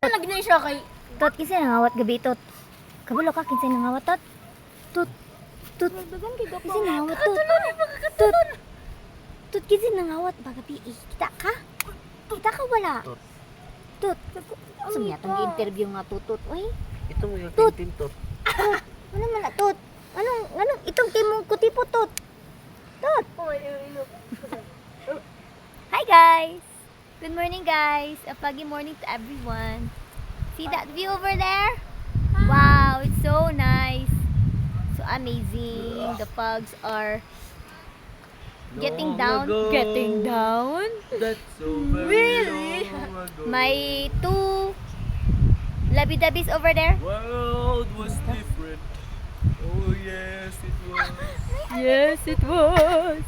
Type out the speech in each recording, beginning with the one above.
Lagi na siya kay... Tot, kinsa nangawat gabi, Tot? Kabalo ka, kinsa nangawat, Tot? Tot, kinsa nangawat, Tot? Tot, Tot, kinsa nangawat ba gabi? Kita ka? Kita ka wala? Tot, ano niya itong interview nga, Tot? Uy, Ito mo yung Tut. tintin, Tot. ano man na, Tot? Anong, itong timong kutipo, Tot? Tot! Hi, guys! Good morning, guys! A foggy morning to everyone. See that view over there? Wow, it's so nice. So amazing. The fogs are getting down. Getting down? That's so very Really? long ago. May two labi-dabis over there. World was different. Oh yes, it was. Yes, it was.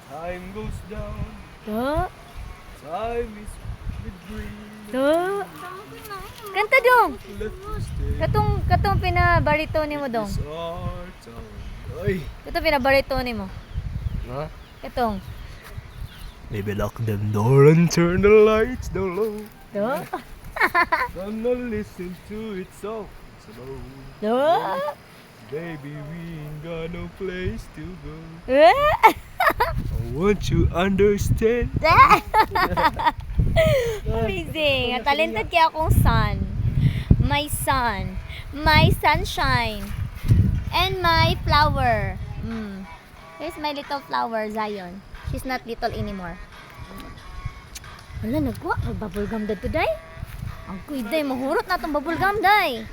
Time goes down. To, Time is with green. to. Kanta dong. Let us stay. Katong pinabarito ni mo dong. This our time. Ay. Katong pinabarito ni mo. Ha? Katong. Maybe lock the door and turn the lights down low. To. Gonna listen to it so slow. To. Baby, we ain't got no place to go. I want you understand. Amazing. Talented kaya akong son. My sunshine. And my flower. Here's my little flower, Zion. She's not little anymore. Wala, nagwa. Bubblegum na today. Ang kuiday, mahurot na itong bubblegum, day.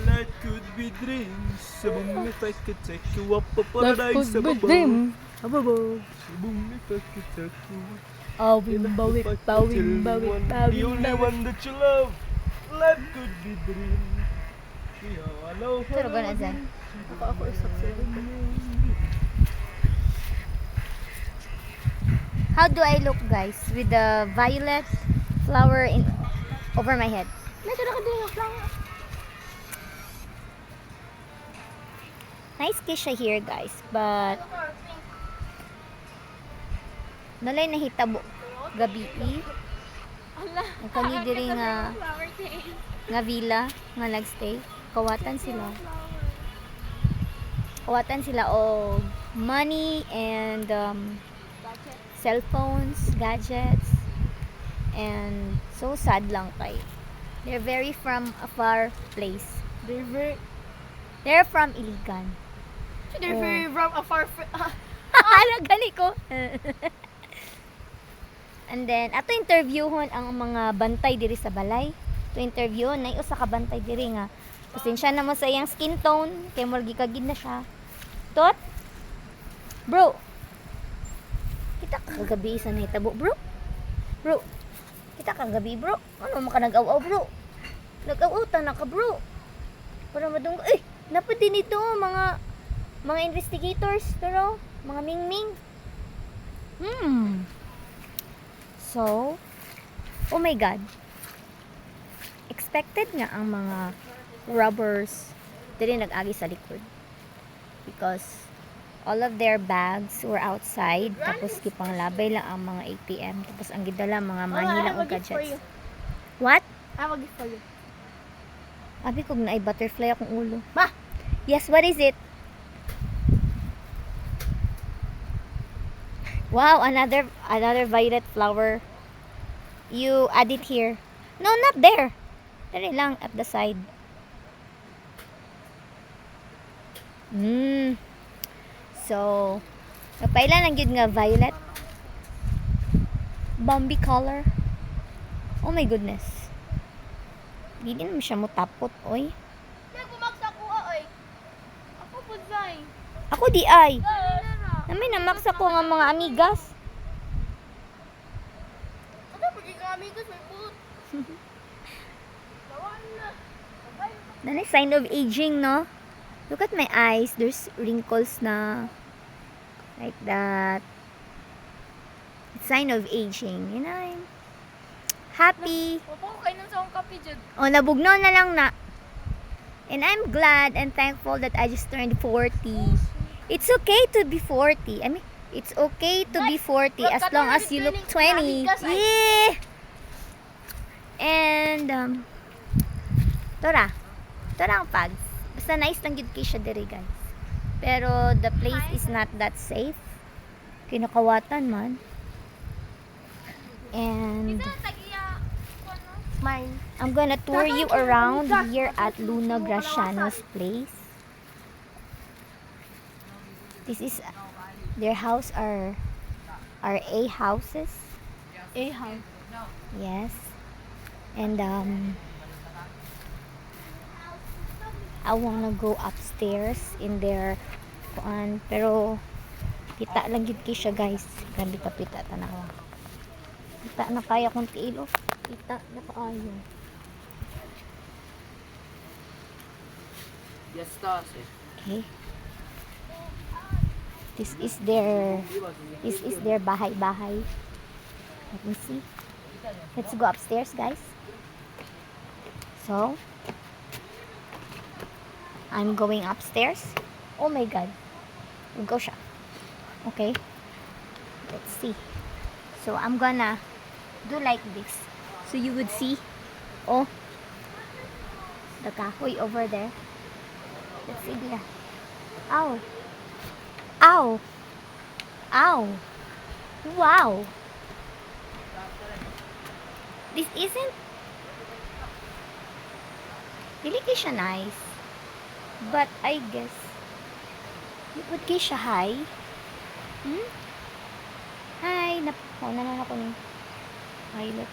Life could be dreams. Sabong if I could take you up a paradise above. Ababog. Sabong if I could take you Awim, bawit, bawim, bawit, The only bawit. one that you love. Life could be dreams. Hello, Pero ba na dyan? Ako isok sila. How do I look, guys? With the violet flower in over my head. Medyo nakadilang lang. Nice kiss siya here, guys. But nalay nahitabo gabi. Ala. Ang kani diri nga villa nga nagstay. Kawatan sila og money and cellphones, gadgets, and so sad lang kay they're very from a far place. They're from Iligan. They're very from a far... Ano gali ko? And then ato interviewon ang mga bantay diri sa balay. To interview na usa ka bantay diri nga pasensya na mo sa iyang skin tone kay murgi kagid na siya. Tot? Bro. Kita ka gabi sa nahitabo, bro. Bro. Kita ka gabi, bro. Ano maka nag-aw-aw, bro? Nag-aw-aw ta na ka, bro. Para madung napad din ito mga investigators, pero mga mingming. So, oh my God. Expected nga ang mga robbers dili nag-agi sa likod. Because all of their bags were outside. Tapos kipanglabay lang ang mga ATM. Tapos ang gidala mga money lang o gadgets. What? I will give for you. Abi kog na ay butterfly akong ulo. Ma! Yes, what is it? Wow, another violet flower. You add it here. No, not there. There lang at the side. So, napailan lang yun nga violet. Bombi color. Oh my goodness. Hindi naman siya mo tapot, oy. Dahil bumaksa ko, oy. Ako po, Zay. Ako di ay. Namin namaksa ko nga mga amigas. Ako, pagiging kami ko, may put. Lawan na. That is sign of aging, no? Look at my eyes. There's wrinkles na. Like that. It's sign of aging. You know, I'm happy. Opo, kayo nang sa akong kape dyan. Oh, nabugnaw na lang na. And I'm glad and thankful that I just turned 40. It's okay to be 40. I mean, It's okay to be 40 as long as you look 20. Yeah! And, tora ang pag. Basta nice lang yun kay siya diri, guys. Pero, the place is not that safe. Kinakawatan man. And, I'm gonna tour you around here at Luna Graciano's place. This is their house are A houses. A house. Yes. And I wanna go upstairs in their pero kita lang yun kay siya, guys. Grabe ka pita tanawa. Kita na kaya kung tiilo. Kita na kaayo. Okay. This is their bahay-bahay. Let me see. Let's go upstairs, guys. So, I'm going upstairs. Oh my god. Go siya. Okay. Let's see. So, I'm gonna do like this. So, you would see, oh, the kahoy over there. Let's see there. Ow. Ow. Ow. Wow. This isn't dili kay siya nice. But I guess would kay siya high. Hi. Napaw na lang ako ni pilot.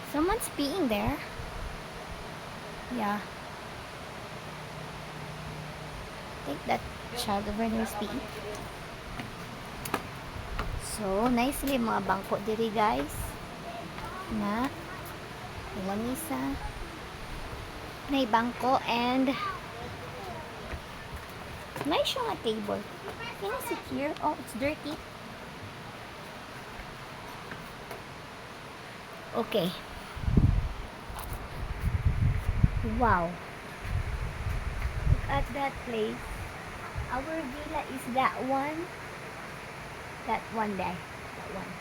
Someone's peeing there. Yeah. I think that child over there is peeing. So, nicely mga bangko diri, guys. Na lamisa. May bangko and may siya nga table. Can I sit here? Oh, it's dirty. Okay. Wow. Look at that place. Our villa is that one. That one there. That one.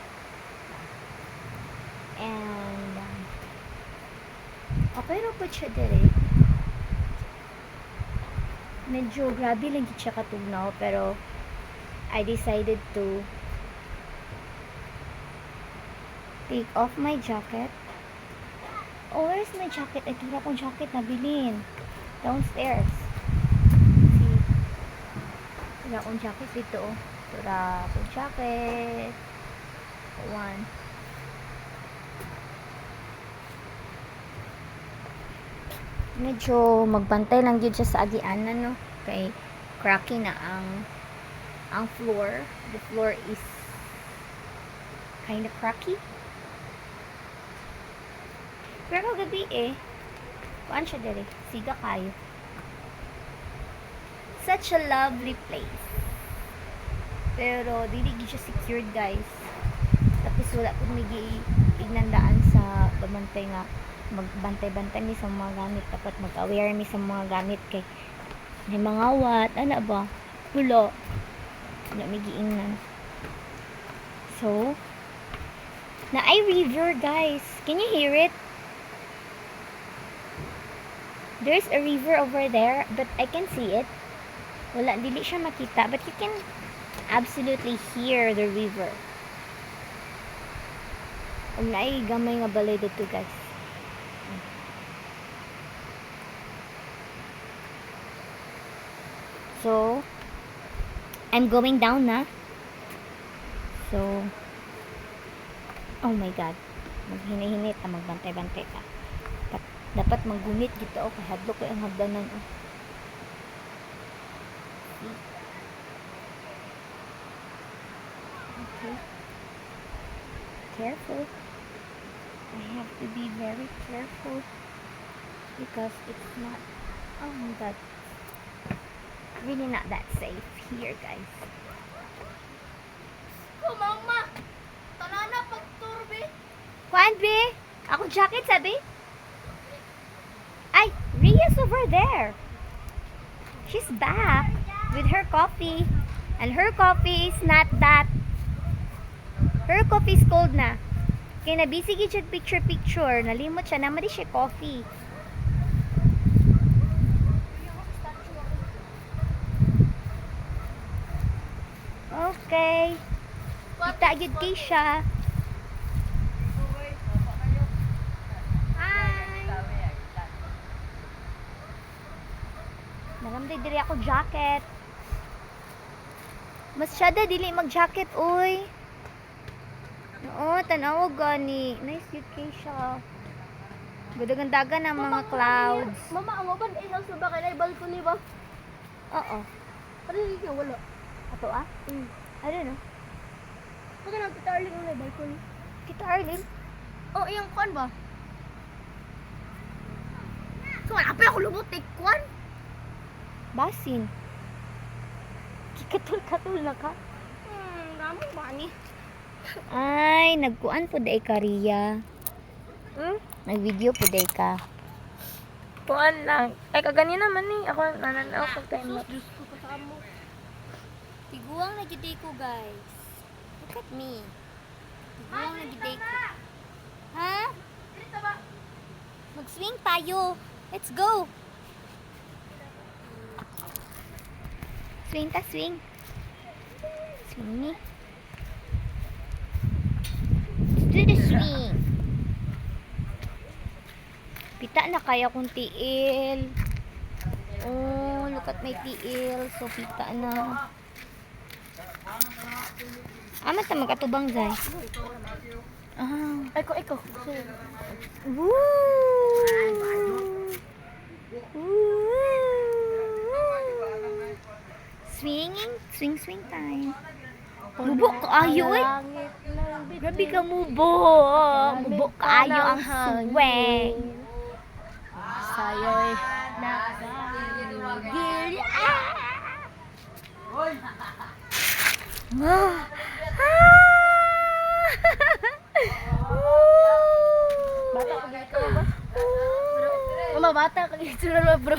And okay ro po siya dire. Medyo grabe lang siya katugnaw, pero I decided to take off my jacket. Oh, where's my jacket? Ay, tura kong jacket na bilhin. Downstairs. See? Tura kong jacket dito. Tura kong jacket. One. Medyo magbantay lang yun siya sa agianan, no? Kay cracky na ang floor. The floor is kind of cracky. Pero gabi kuan siya dere. Siga kayo. Such a lovely place. Pero dili gyud siya secured, guys. Tapos wala pud may ignandaan sa bamantay nga magbantay-bantay mi sa mga gamit, dapat mag-aware mi sa mga gamit kay may mga wat ana ba wala na may giingnan. So na ay river, guys, can you hear it? There's a river over there but I can see it. Wala, dili siya makita but you can absolutely hear the river. Ang naay gamay nga balay dito, guys. So, I'm going down na. So, oh my god. Maghinay-hinay ta, magbantay-bantay ta. Dapat maggunit dito ako. Hadlok ko ang hagdanan. Okay. Careful. I have to be very careful because it's not, oh my god, really not that safe here, guys. Oh, mama! Tanana pagturbi! Kuan, be? Ako jacket, sabi? Ay, Ria's over there. She's back with her coffee. And her coffee is not that. Her coffee is cold na. Kaya nabisi gid siya picture. Nalimot siya naman di siya coffee. Okay. Kita gid kay siya. Hi. Naramday diri ako jacket. Mas siya da dili mag-jacket oy. Oo, tanaw gani. Nice cute kay siya. Gudagandagan ang mga clouds. Mama, ang uban ay nasa ba kay balcony ba? Oo. Pero hindi ka wala. Ato ah? I don't know. Pag nakita Arlene ang balcony. Kita Arlene. Oh, iyang kwan ba? So, apa ako lubot kwan? Basin. Kikatul-katul na ka. Ramo ba ni? Ay, nagkuan po day ka, Ria. Nag-video po day ka. Kuan lang. Ay, kaganina man ni. Ako nananaw ko time lapse. Diyos ko kasama. Tiguang na giday ko, guys. Look at me. Tiguang na giday ko. Ha? Mag-swing tayo. Let's go. Swing ta, swing. Swing. Let's do the swing. Pita na kaya kong tiil. Oh, look at my tiil. So, pita na. Amat na magkatubang, guys. Ah. Eko. Woo! Swing time. Mubok kaayo eh. Grabe ka mubok. Mubok kaayo ang swing. Sayo'y Gil. Ah. Bata ko dito ba? Mama, bata ka dito na bro.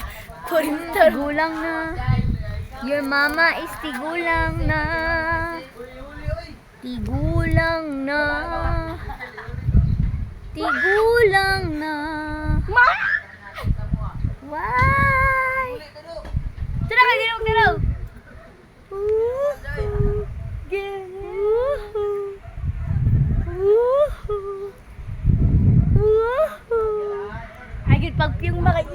Tigulang na. Your mama is tigulang na. Tigulang na. Tigulang na. Ma! Why? Tira ka, ginaw. Agad pagpiyong mga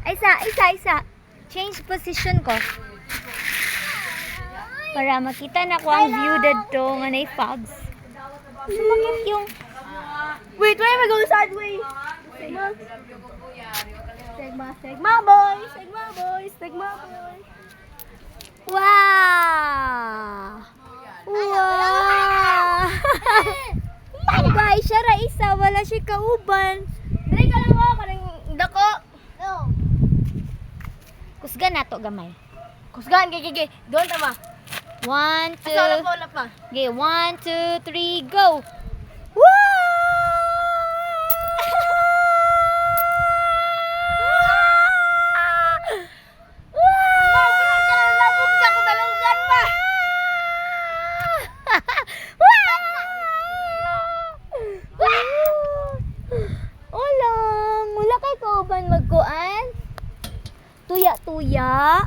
Isa. Change position ko. Para makita na ko ang view dito nga na fogs. Sumakit yung... Wait, why am I going sideways? Sigma boy. Wow! Wow! Guys, siya ra isa. Wala siya kauban. Dali ka lang mo, karang dako. No. Kusga na to gamay. Kusgan, gigi. Doon tama. 1, 2... Asa wala pa. Okay, 1, 2, 3, go! Wala kay kauban magkuan. Tuya-tuya.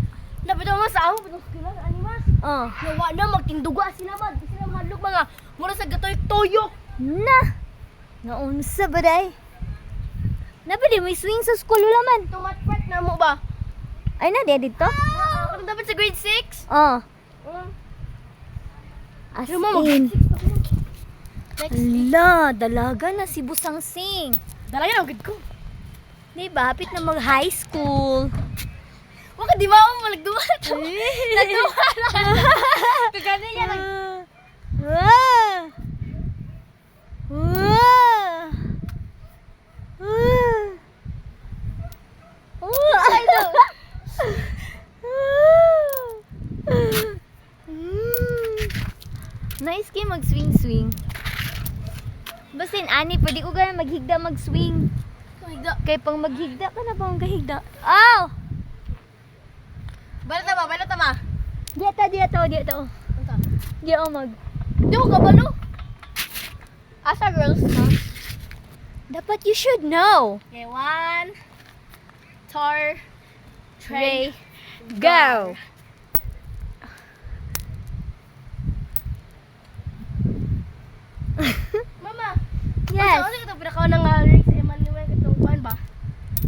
Dapat mo sa ako, pero sila animas. Nawa na magtinduga sila man. Sila madlog mga mura sa gatoy toyo. Na! Naunsa ba day? Napadi may swing sa school wala man. Tomat part na mo ba? Ay na, di dito? Kung dapat sa grade 6? Oh. As in. Ala, dalaga na si Busang Sing. Dalaga na, good ko. Diba, hapit na mag high school. Waka di ba ako malagduwa na to? Nagduwa na. Kagano niya nag... Nice kayo mag-swing-swing. Basin, ani, pwede ko gano'n maghigda mag-swing. Kaya pang maghigda ka na pang kahigda. Ow! Balot tama. dito. Unsa? Di ako mag. Di ko kabalo. Asa girls na? Dapat you should know. Okay, 1, 2, Ray, go. Mama, Yes. ano kita pinakaw ng lyrics sa Emmanuel katong kuan ba?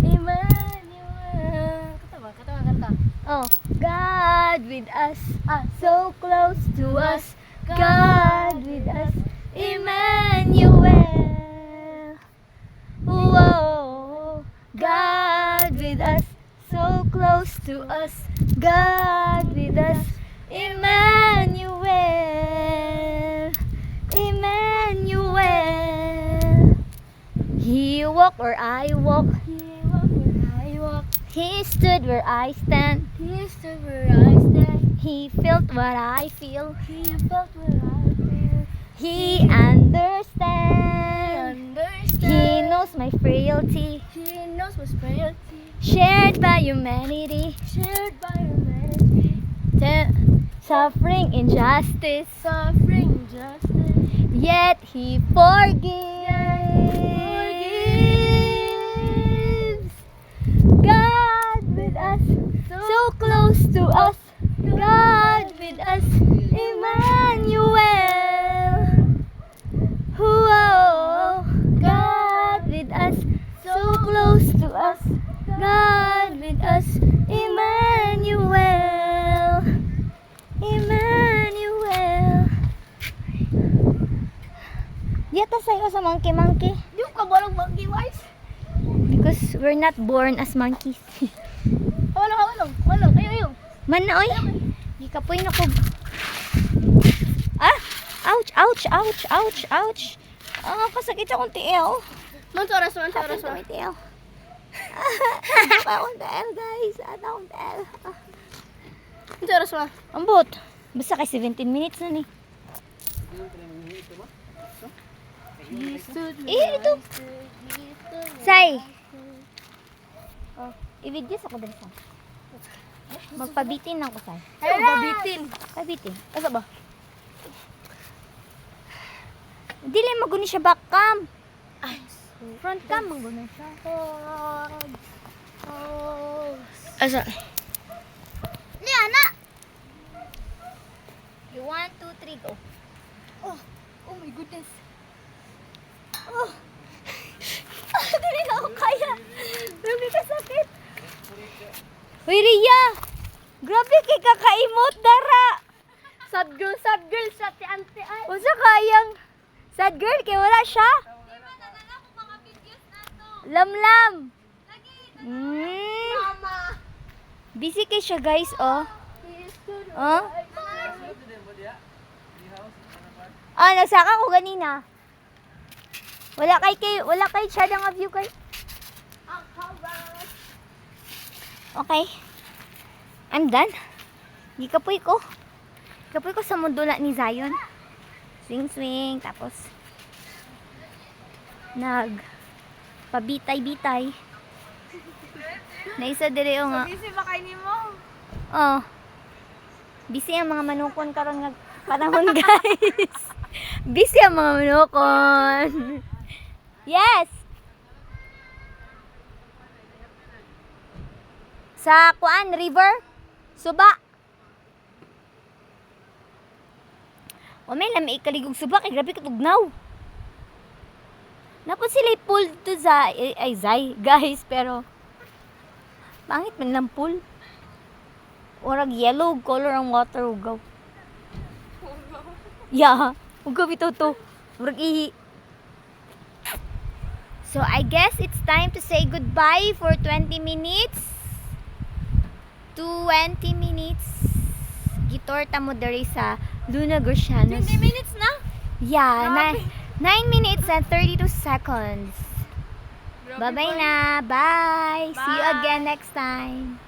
Emmanuel. Kata kanta. Oh, God with us, so close to us. God with us, Emmanuel. Whoa, God with us, so close to us. God with us, Emmanuel. Emmanuel. He walked where I walk. He stood where I stand. He stood where I stand. He felt what I feel. He felt what I feel. He understands. Understand. He knows my frailty. He knows what's frailty. Shared by humanity. Shared by humanity. Suffering injustice. Suffering justice. Yet he forgives. God with us, so close to us. God with us, Emmanuel. Whoa, God with us, so close to us. God with us, Emmanuel. Emmanuel. Yata sa'yo sa monkey. Di ko kabalong monkey wise. Because we're not born as monkeys. Walong. Ayo. Man na, oy. Di ka po ako. Ah! Ouch! Ah, kasakit akong tiil. Mantoras. Kasakit akong tiil. Akong tiil, guys. Akong tiil. Mantoras ma. Ambot. Basta kay 17 minutes na ni. Ito. Say. Oh, i-video sa ko dali sa. Magpabitin lang ko, Say. Ay, babitin. Pabitin. Asa ba? Dili maguni siya back cam. Front cam maguni siya. Asa? Liana. 1, 2, 3 go. Oh my goodness. Oh. Dili na ako kaya. Grabe ka sakit. Uy, Ria. Grabe kay kakaimot dara. Sad girl sa ti ante ay. Unsa kayang sad girl kay wala siya? Lamlam. Mama. Busy kay siya, guys, oh. Oh? Ah, nagsaka ko ganina. Wala kay siya nga view kay. Okay. I'm done. Gikapoy ko sa mundo na ni Zion. Swing, tapos pabitay-bitay. Naisa dire o nga. Busy ba kay nimo? Oh. Busy ang mga manukon karon nga panahon, guys. Busy ang mga manukon. Yes. Sa kuan river, suba. O may lami ikaligog suba kay grabe katugnaw. Napod sila pool to Zay, guys, pero pangit man lang pool. Orag yellow color ang water ugaw. Yeah, ugaw ito to. Orag ihi. So I guess it's time to say goodbye for 20 minutes. 20 minutes. Gitorta mo diri sa Luna Grecianos. 20 minutes na? Yeah, Grabe. 9 minutes and 32 seconds. Bye-bye na. Bye. See you Bye. again next time.